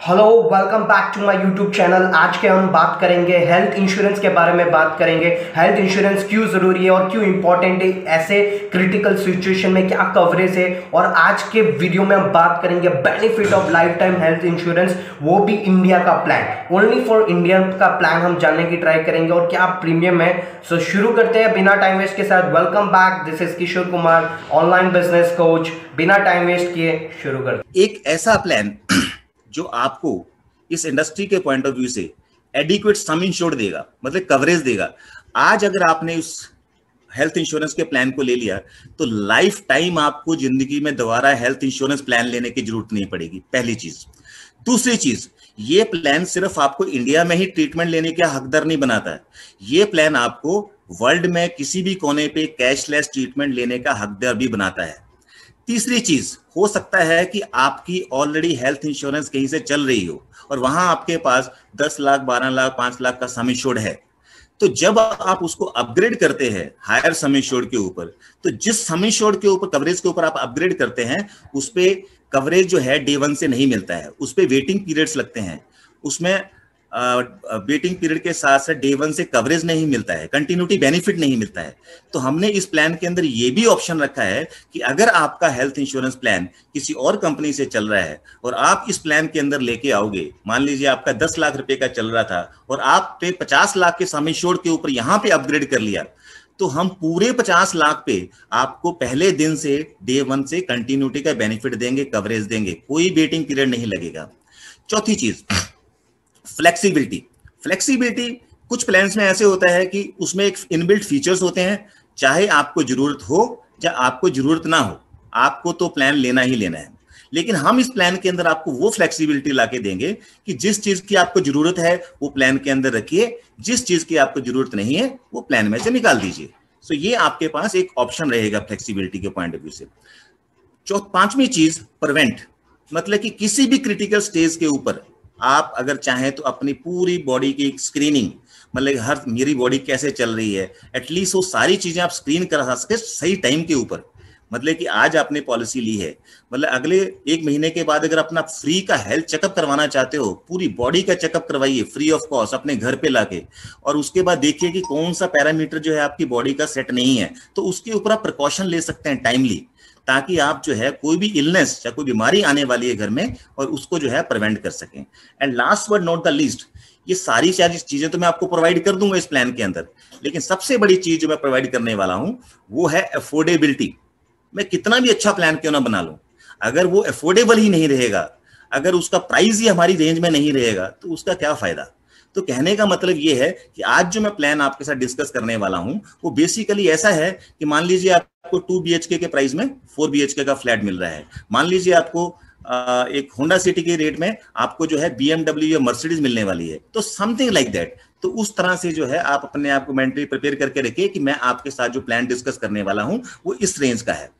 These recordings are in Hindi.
Hello, welcome back to my YouTube channel. आज के हम बात करेंगे हेल्थ इंश्योरेंस के बारे में। बात करेंगे हेल्थ इंश्योरेंस क्यों ज़रूरी है और क्यों इंपॉर्टेंट है, ऐसे क्रिटिकल सिचुएशन में क्या कवरेज है। और आज के वीडियो में हम बात करेंगे benefit of life time health insurance, वो भी इंडिया का प्लान, ओनली फॉर इंडिया का प्लान हम जानने की ट्राई करेंगे और क्या प्रीमियम है। सो शुरू करते हैं बिना टाइम वेस्ट के साथ। Welcome back, this is Kishore Kumar, online business coach. बिना टाइम वेस्ट किए शुरू करते। एक ऐसा प्लान जो आपको इस इंडस्ट्री के पॉइंट ऑफ व्यू से एडिक्वेट सम इंश्योर्ड देगा, मतलब कवरेज देगा। आज अगर आपने उस हेल्थ इंश्योरेंस के प्लान को ले लिया तो लाइफ टाइम आपको जिंदगी में दोबारा हेल्थ इंश्योरेंस प्लान लेने की जरूरत नहीं पड़ेगी, पहली चीज। दूसरी चीज, ये प्लान सिर्फ आपको इंडिया में ही ट्रीटमेंट लेने का हकदार नहीं बनाता है, ये प्लान आपको वर्ल्ड में किसी भी कोने पे कैशलेस ट्रीटमेंट लेने का हकदार भी बनाता है। तीसरी चीज, हो सकता है कि आपकी ऑलरेडी हेल्थ इंश्योरेंस कहीं से चल रही हो और वहां आपके पास 10 लाख, 12 लाख, 5 लाख का सम इंश्योर्ड है। तो जब आप उसको अपग्रेड करते हैं हायर सम इंश्योर्ड के ऊपर, तो जिस सम इंश्योर्ड के ऊपर, कवरेज के ऊपर आप अपग्रेड करते हैं, उस पे कवरेज जो है डे वन से नहीं मिलता है, उस पे वेटिंग पीरियड्स लगते हैं। उसमें वेटिंग पीरियड के साथ साथ डे वन से कवरेज नहीं मिलता है, कंटिन्यूटी बेनिफिट नहीं मिलता है। तो हमने इस प्लान के अंदर ये भी ऑप्शन रखा है कि अगर आपका हेल्थ इंश्योरेंस प्लान किसी और कंपनी से चल रहा है और आप इस प्लान के अंदर लेके आओगे, मान लीजिए आपका 10 लाख रुपए का चल रहा था और आप पे 50 लाख के सम इंश्योर्ड के ऊपर यहाँ पे अपग्रेड कर लिया, तो हम पूरे 50 लाख पे आपको पहले दिन से डे वन से कंटिन्यूटी का बेनिफिट देंगे, कवरेज देंगे, कोई वेटिंग पीरियड नहीं लगेगा। चौथी चीज, फ्लेक्सिबिलिटी। फ्लेक्सिबिलिटी कुछ प्लान्स में ऐसे होता है कि उसमें एक इनबिल्ट फीचर्स होते हैं, चाहे आपको जरूरत हो या आपको जरूरत ना हो, आपको तो प्लान लेना ही लेना है। लेकिन हम इस प्लान के अंदर आपको वो फ्लेक्सिबिलिटी लाके देंगे कि जिस चीज की आपको जरूरत है वो प्लान के अंदर रखिए, जिस चीज की आपको जरूरत नहीं है वो प्लान में से निकाल दीजिए। सो ये आपके पास एक ऑप्शन रहेगा फ्लेक्सिबिलिटी के पॉइंट ऑफ व्यू से। पांचवी चीज, प्रिवेंट, मतलब कि किसी भी क्रिटिकल स्टेज के ऊपर आप अगर चाहें तो अपनी पूरी बॉडी की स्क्रीनिंग, मतलब हर मेरी बॉडी कैसे चल रही है, एटलीस्ट वो सारी चीजें आप स्क्रीन करा सके सही टाइम के ऊपर। मतलब कि आज आपने पॉलिसी ली है, मतलब अगले 1 महीने के बाद अगर अपना फ्री का हेल्थ चेकअप करवाना चाहते हो, पूरी बॉडी का चेकअप करवाइए फ्री ऑफ कॉस्ट अपने घर पे लाके, और उसके बाद देखिए कि कौन सा पैरामीटर जो है आपकी बॉडी का सेट नहीं है, तो उसके ऊपर आप प्रिकॉशन ले सकते हैं टाइमली, ताकि आप जो है कोई भी इलनेस या कोई बीमारी आने वाली है घर में और उसको जो है प्रिवेंट कर सकें। And last but not the least, ये सारी चीजें तो मैं आपको प्रोवाइड कर दूंगा इस प्लान के अंदर, लेकिन सबसे बड़ी चीज जो मैं प्रोवाइड करने वाला हूं वो है अफोर्डेबिलिटी। मैं कितना भी अच्छा प्लान क्यों ना बना लूं, अगर वो अफोर्डेबल ही नहीं रहेगा, अगर उसका प्राइस ही हमारी रेंज में नहीं रहेगा, तो उसका क्या फायदा। तो कहने का मतलब ये है कि आज जो मैं प्लान आपके साथ डिस्कस करने वाला हूं वो बेसिकली ऐसा है कि मान लीजिए आपको 2 BHK के प्राइस में 4 BHK का फ्लैट मिल रहा है, मान लीजिए आपको एक होंडा सिटी के रेट में आपको जो है BMW या मर्सिडीज मिलने वाली है, तो समथिंग लाइक दैट। तो उस तरह से जो है आप अपने आप को मेंटली प्रिपेयर करके रखिए कि मैं आपके साथ जो प्लान डिस्कस करने वाला हूं वो इस रेंज का है।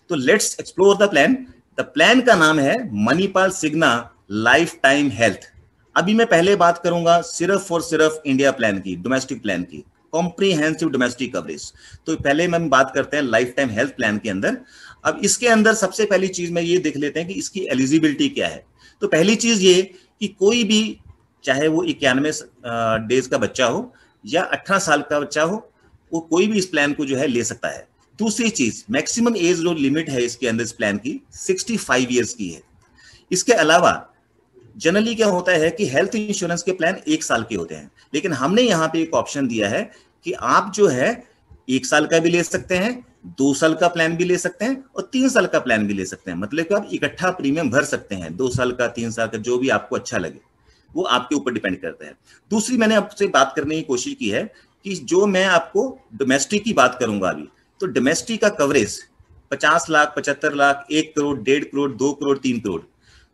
तो let's explore the plan. The plan का नाम है मणिपाल सिग्ना लाइफ टाइम हेल्थ। अभी मैं पहले बात करूंगा सिर्फ और सिर्फ इंडिया प्लान की, डोमेस्टिक प्लान की, कॉम्प्रिहेंसिव डोमेस्टिक कवरेज। तो पहले हम बात करते हैं लाइफ टाइम हेल्थ प्लान के अंदर। अब इसके अंदर सबसे पहली चीज में ये देख लेते हैं कि इसकी एलिजिबिलिटी क्या है। तो पहली चीज ये कि कोई भी, चाहे वो 91 डेज का बच्चा हो या 18 साल का बच्चा हो, वो कोई भी इस प्लान को जो है ले सकता है। दूसरी चीज, मैक्सिमम एज जो लिमिट है इसके अंदर इस प्लान की 65 ईयर्स की है। इसके अलावा जनरली क्या होता है कि हेल्थ इंश्योरेंस के प्लान 1 साल के होते हैं, लेकिन हमने यहाँ पे एक ऑप्शन दिया है कि आप जो है 1 साल का भी ले सकते हैं, 2 साल का प्लान भी ले सकते हैं और 3 साल का प्लान भी ले सकते हैं। मतलब कि आप इकट्ठा प्रीमियम भर सकते हैं, 2 साल का, 3 साल का, जो भी आपको अच्छा लगे, वो आपके ऊपर डिपेंड करता है। दूसरी, मैंने आपसे बात करने की कोशिश की है कि जो मैं आपको डोमेस्टिक की बात करूंगा अभी, तो डोमेस्टिक का कवरेज 50 लाख, 75 लाख, 1 करोड़, 1.5 करोड़, 2 करोड़, 3 करोड़।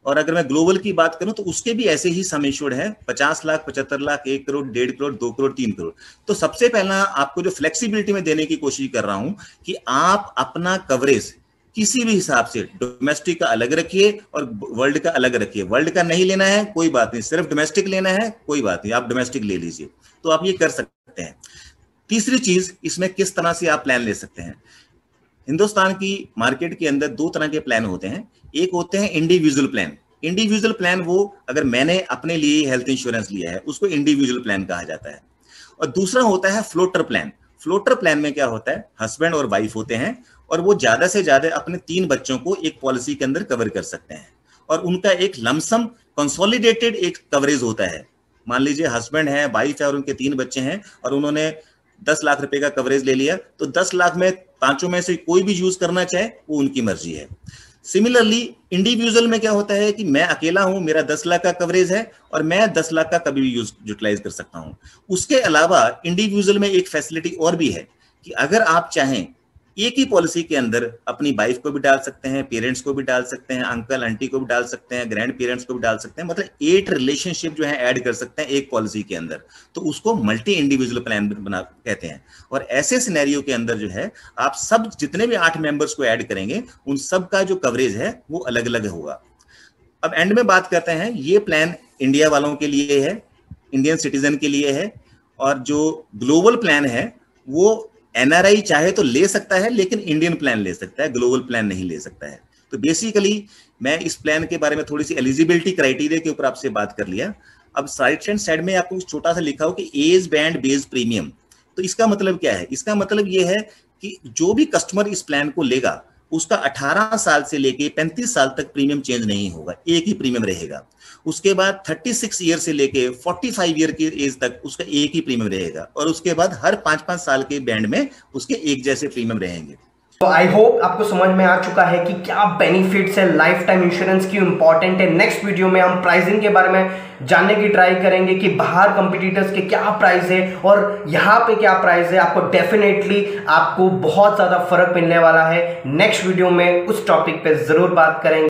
और अगर मैं ग्लोबल की बात करूं तो उसके भी ऐसे ही सम इंश्योर्ड है, 50 लाख, 75 लाख, 1 करोड़, 1.5 करोड़, 2 करोड़, 3 करोड़। तो सबसे पहला आपको जो फ्लेक्सिबिलिटी में देने की कोशिश कर रहा हूं कि आप अपना कवरेज किसी भी हिसाब से डोमेस्टिक का अलग रखिए और वर्ल्ड का अलग रखिए। वर्ल्ड का नहीं लेना है कोई बात नहीं, सिर्फ डोमेस्टिक लेना है कोई बात नहीं, आप डोमेस्टिक ले लीजिए। तो आप ये कर सकते हैं। तीसरी चीज, इसमें किस तरह से आप प्लान ले सकते हैं। हिंदुस्तान की मार्केट के अंदर 2 तरह के प्लान होते हैं। एक होते हैं इंडिविजुअल प्लान। इंडिविजुअल प्लान वो अगर मैंने अपने लिए हेल्थ इंश्योरेंस लिया है उसको इंडिविजुअल प्लान कहा जाता है। और दूसरा होता है फ्लोटर प्लान। फ्लोटर प्लान में क्या होता है, हस्बैंड और वाइफ होते हैं और वो ज्यादा से ज्यादा अपने 3 बच्चों को एक पॉलिसी के अंदर कवर कर सकते हैं और उनका एक लमसम कंसोलिडेटेड एक कवरेज होता है। मान लीजिए हस्बैंड है, वाइफ है और उनके 3 बच्चे हैं और उन्होंने 10 लाख रुपए का कवरेज ले लिया, तो 10 लाख में 5 में से कोई भी यूज करना चाहे वो उनकी मर्जी है। सिमिलरली इंडिविजुअल में क्या होता है कि मैं अकेला हूं, मेरा 10 लाख का कवरेज है और मैं 10 लाख का कभी भी यूटिलाइज कर सकता हूं। उसके अलावा इंडिविजुअल में एक फैसिलिटी और भी है कि अगर आप चाहें एक ही पॉलिसी के अंदर अपनी वाइफ को भी डाल सकते हैं, पेरेंट्स को भी डाल सकते हैं, अंकल आंटी को भी डाल सकते हैं, ग्रैंड पेरेंट्स को भी डाल सकते हैं, मतलब 8 रिलेशनशिप जो है ऐड कर सकते हैं एक पॉलिसी के अंदर। तो उसको मल्टी इंडिविजुअल प्लान बना कहते हैं। और ऐसे सिनेरियो के अंदर जो है आप सब जितने भी 8 मेंबर्स को ऐड करेंगे उन सब का जो कवरेज है वो अलग अलग होगा। अब एंड में बात करते हैं, ये प्लान इंडिया वालों के लिए है, इंडियन सिटीजन के लिए है, और जो ग्लोबल प्लान है वो एनआरआई चाहे तो ले सकता है लेकिन इंडियन प्लान ले सकता है, ग्लोबल प्लान नहीं ले सकता है। तो बेसिकली मैं इस प्लान के बारे में थोड़ी सी एलिजिबिलिटी क्राइटेरिया के ऊपर आपसे बात कर लिया। अब राइट हैंड साइड में आपको छोटा सा लिखा हो कि एज बैंड बेस्ड प्रीमियम। तो इसका मतलब क्या है? इसका मतलब ये है कि जो भी कस्टमर इस प्लान को लेगा उसका 18 साल से लेके 35 साल तक प्रीमियम चेंज नहीं होगा, एक ही प्रीमियम रहेगा। उसके बाद 36 ईयर से लेके 45 ईयर की एज तक उसका एक ही प्रीमियम रहेगा और उसके बाद हर 5-5 साल के बैंड में उसके एक जैसे प्रीमियम रहेंगे। तो आई होप आपको समझ में आ चुका है कि क्या बेनिफिट्स है, लाइफ टाइम इंश्योरेंस क्यों इंपॉर्टेंट है। नेक्स्ट वीडियो में हम प्राइसिंग के बारे में जानने की ट्राई करेंगे कि बाहर कंपटीटर्स के क्या प्राइस है और यहाँ पे क्या प्राइस है। आपको डेफिनेटली आपको बहुत ज्यादा फर्क मिलने वाला है। नेक्स्ट वीडियो में उस टॉपिक पे जरूर बात करेंगे।